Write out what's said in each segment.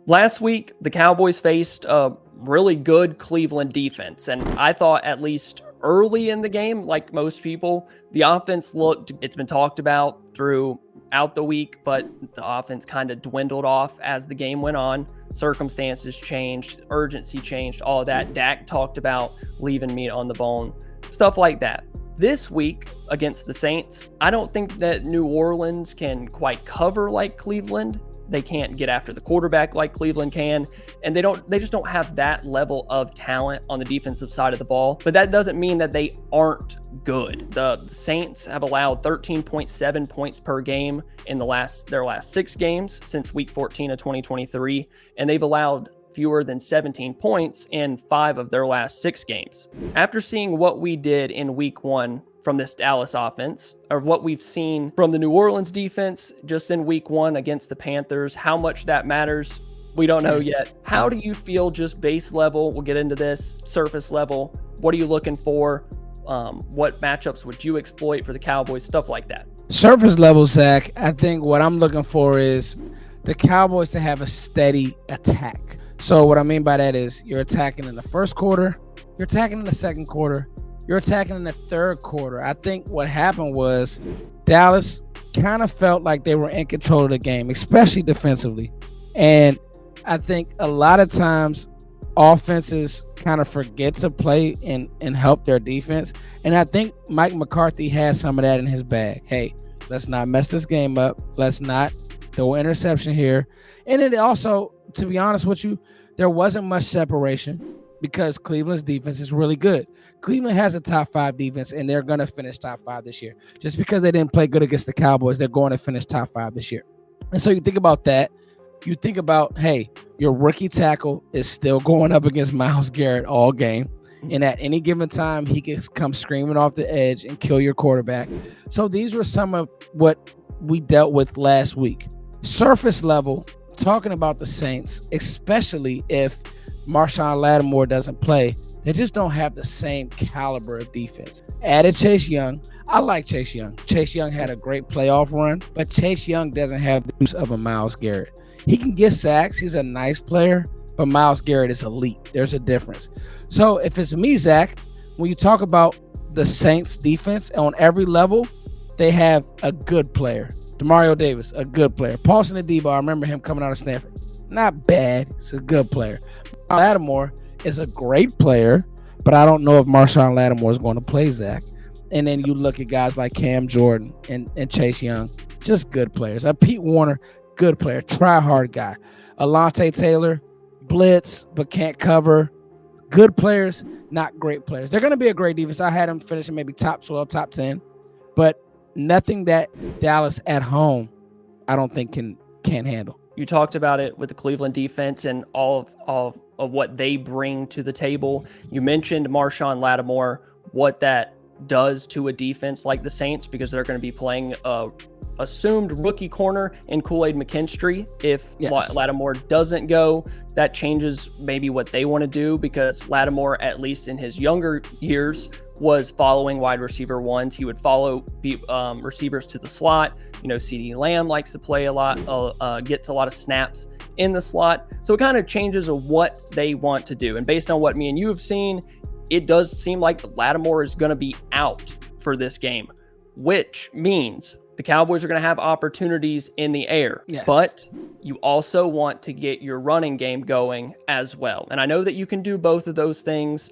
Last week, the Cowboys faced a really good Cleveland defense, and I thought at least early in the game, like most people, the offense looked, it's been talked about throughout the week, but the offense kind of dwindled off as the game went on. Circumstances changed, urgency changed, all of that. Dak talked about leaving meat on the bone, stuff like that. This week against the Saints, I don't think that New Orleans can quite cover like Cleveland. They can't get after the quarterback like Cleveland can, and they just don't have that level of talent on the defensive side of the ball. But that doesn't mean that they aren't good. The Saints have allowed 13.7 points per game in their last 6 games since week 14 of 2023, and they've allowed fewer than 17 points in 5 of their last 6 games. After seeing what we did in week 1 from this Dallas offense, or what we've seen from the New Orleans defense just in week 1 against the Panthers, how much that matters, we don't know yet. How do you feel just base level? We'll get into this, surface level. What are you looking for? What matchups would you exploit for the Cowboys? Stuff like that. Surface level, Zach, I think what I'm looking for is the Cowboys to have a steady attack. So what I mean by that is you're attacking in the first quarter, you're attacking in the second quarter, you're attacking in the third quarter. I think what happened was Dallas kind of felt like they were in control of the game, especially defensively. And I think a lot of times offenses kind of forget to play and help their defense. And I think Mike McCarthy has some of that in his bag. Hey, let's not mess this game up. Let's not throw an interception here. And it also, to be honest with you, there wasn't much separation because Cleveland's defense is really good. Cleveland has a top 5 defense, and they're going to finish top 5 this year. Just because they didn't play good against the Cowboys, they're going to finish top 5 this year. And so you think about that. You think about, hey, your rookie tackle is still going up against Myles Garrett all game. And at any given time, he can come screaming off the edge and kill your quarterback. So these were some of what we dealt with last week. Surface level, talking about the Saints, especially if Marshawn Lattimore doesn't play, they just don't have the same caliber of defense. Added Chase Young. I like Chase Young. Chase Young had a great playoff run, but Chase Young doesn't have the use of a Myles Garrett. He can get sacks. He's a nice player, but Myles Garrett is elite. There's a difference. So if it's me, Zach, when you talk about the Saints defense on every level, they have a good player. Demario Davis, a good player. Paulson Adebo, I remember him coming out of Stanford. Not bad. He's a good player. Lattimore is a great player, but I don't know if Marshawn Lattimore is going to play, Zach. And then you look at guys like Cam Jordan and Chase Young, just good players. Pete Warner, good player, try-hard guy. Alontae Taylor, blitz, but can't cover. Good players, not great players. They're going to be a great defense. I had them finishing maybe top 12, top 10, but nothing that Dallas at home, I don't think can handle. You talked about it with the Cleveland defense and all of what they bring to the table. You mentioned Marshawn Lattimore, what that does to a defense like the Saints, because they're going to be playing a assumed rookie corner in Kool-Aid McKinstry. If Lattimore doesn't go, that changes maybe what they want to do, because Lattimore, at least in his younger years, was following wide receiver ones. He would follow receivers to the slot. You know, CeeDee Lamb likes to play a lot, gets a lot of snaps in the slot. So it kind of changes of what they want to do. And based on what me and you have seen, it does seem like Lattimore is going to be out for this game, which means the Cowboys are going to have opportunities in the air. Yes. But you also want to get your running game going as well. And I know that you can do both of those things,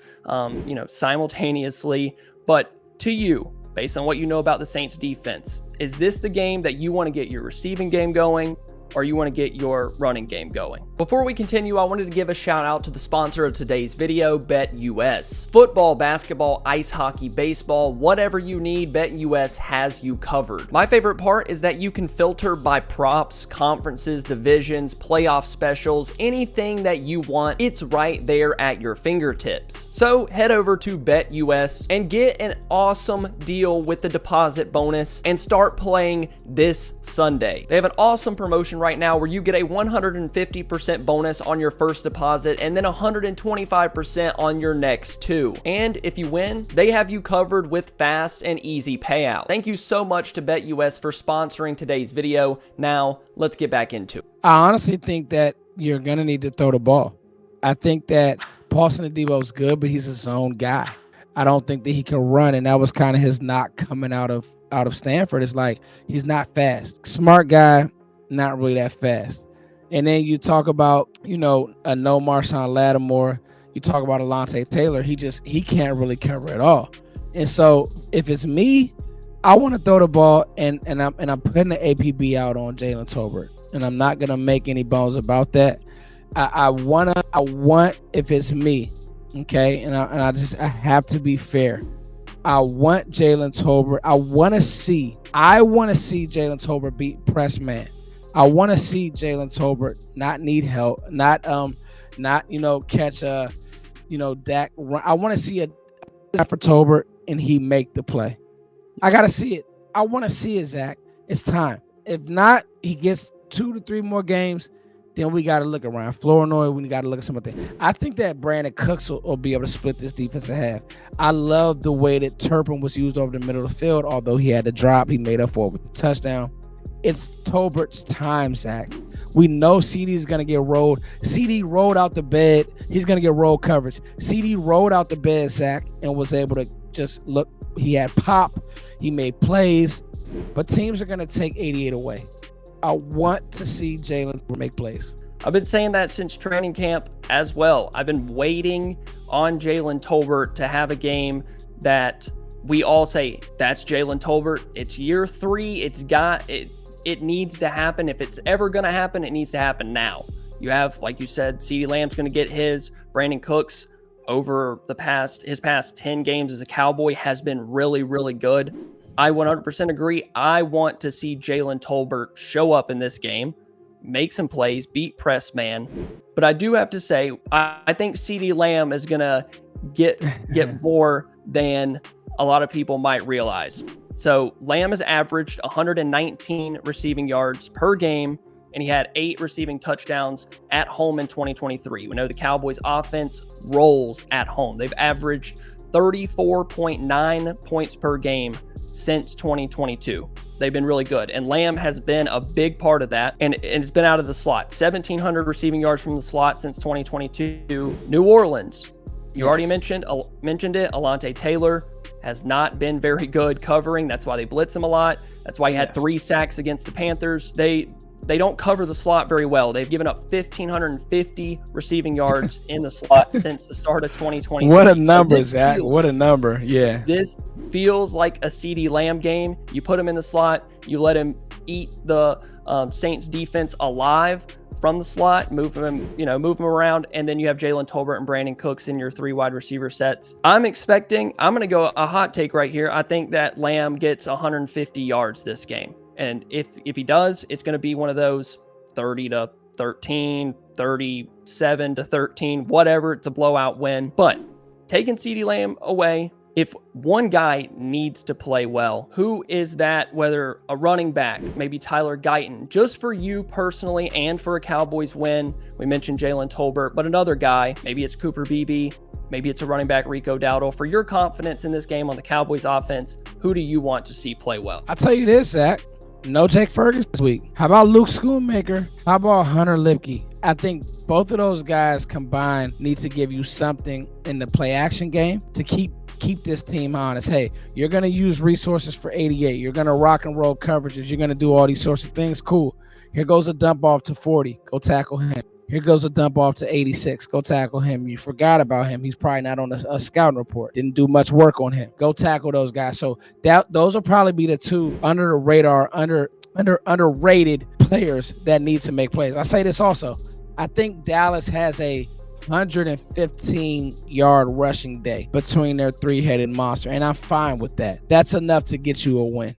simultaneously. But to you, based on what you know about the Saints defense, is this the game that you want to get your receiving game going, or you want to get your running game going? Before we continue, I wanted to give a shout out to the sponsor of today's video, BetUS. Football, basketball, ice hockey, baseball, whatever you need, BetUS has you covered. My favorite part is that you can filter by props, conferences, divisions, playoff specials, anything that you want. It's right there at your fingertips. So head over to BetUS and get an awesome deal with the deposit bonus and start playing this Sunday. They have an awesome promotion right now where you get a 150% bonus on your first deposit and then 125% on your next 2. And if you win, they have you covered with fast and easy payout. Thank you so much to BetUS for sponsoring today's video. Now, let's get back into it. I honestly think that you're going to need to throw the ball. I think that Paulson Adebo is good, but he's a zone guy. I don't think that he can run, and that was kind of his knock coming out of Stanford. It's like he's not fast. Smart guy, not really that fast. And then you talk about, a no Marshawn Lattimore. You talk about Alontae Taylor. He can't really cover it all. And so if it's me, I want to throw the ball, and I'm putting the APB out on Jaylen Tolbert, and I'm not gonna make any bones about that. I want if it's me, okay, and I have to be fair. I want Jaylen Tolbert. I want to see Jaylen Tolbert beat press man. I want to see Jaylen Tolbert not need help, not catch a Dak run. I want to see a for Tolbert and he make the play. I gotta see it. I want to see it, Zach. It's time. If not, he gets 2 to 3 more games. Then we got to look around Flournoy. We got to look at some of the. I think that Brandon Cooks will be able to split this defensive half. I love the way that Turpin was used over the middle of the field. Although he had to drop, he made up for it with the touchdown. It's Tolbert's time, Zach. We know CeeDee is going to get rolled. CeeDee rolled out the bed. He's going to get rolled coverage. CeeDee rolled out the bed, Zach, and was able to just look. He had pop. He made plays. But teams are going to take 88 away. I want to see Jaylen make plays. I've been saying that since training camp as well. I've been waiting on Jaylen Tolbert to have a game that we all say, that's Jaylen Tolbert. It's year 3. It needs to happen. If it's ever going to happen, it needs to happen now. You have, like you said, CeeDee Lamb's going to get his. Brandon Cooks over his past 10 games as a Cowboy has been really, really good. I 100% agree. I want to see Jaylen Tolbert show up in this game, make some plays, beat press man. But I do have to say, I think CeeDee Lamb is going to get more than a lot of people might realize. So Lamb has averaged 119 receiving yards per game, and he had 8 receiving touchdowns at home in 2023. We know the Cowboys offense rolls at home. They've averaged 34.9 points per game since 2022. They've been really good. And Lamb has been a big part of that. And it's been out of the slot. 1,700 receiving yards from the slot since 2022. New Orleans, you already mentioned it. Alontae Taylor has not been very good covering. That's why they blitz him a lot. That's why he had 3 sacks against the Panthers. They don't cover the slot very well. They've given up 1,550 receiving yards in the slot since the start of 2020. What a number, Zach. What a number. Yeah. This feels like a CeeDee Lamb game. You put him in the slot. You let him eat the Saints defense alive from the slot, move him around, and then you have Jaylen Tolbert and Brandon Cooks in your 3 wide receiver sets. I'm going to go a hot take right here. I think that Lamb gets 150 yards this game. And if he does, it's going to be one of those 30-13, 37-13, whatever. It's a blowout win. But taking CeeDee Lamb away, if one guy needs to play well, who is that? Whether a running back, maybe Tyler Guyton, just for you personally and for a Cowboys win. We mentioned Jaylen Tolbert, but another guy, maybe it's Cooper Beebe, maybe it's a running back Rico Dowdle. For your confidence in this game on the Cowboys offense, who do you want to see play well? I'll tell you this, Zach. No Jake Ferguson this week. How about Luke Schoonmaker? How about Hunter Lipke? I think both of those guys combined need to give you something in the play action game to keep this team honest. Hey, you're going to use resources for 88. You're going to rock and roll coverages. You're going to do all these sorts of things. Cool. Here goes a dump off to 40. Go tackle him. Here goes a dump off to 86. Go tackle him. You forgot about him. He's probably not on a scouting report. Didn't do much work on him. Go tackle those guys. So those will probably be the 2 under the radar, underrated players that need to make plays. I say this also. I think Dallas has a 115-yard rushing day between their 3-headed monster, and I'm fine with that. That's enough to get you a win.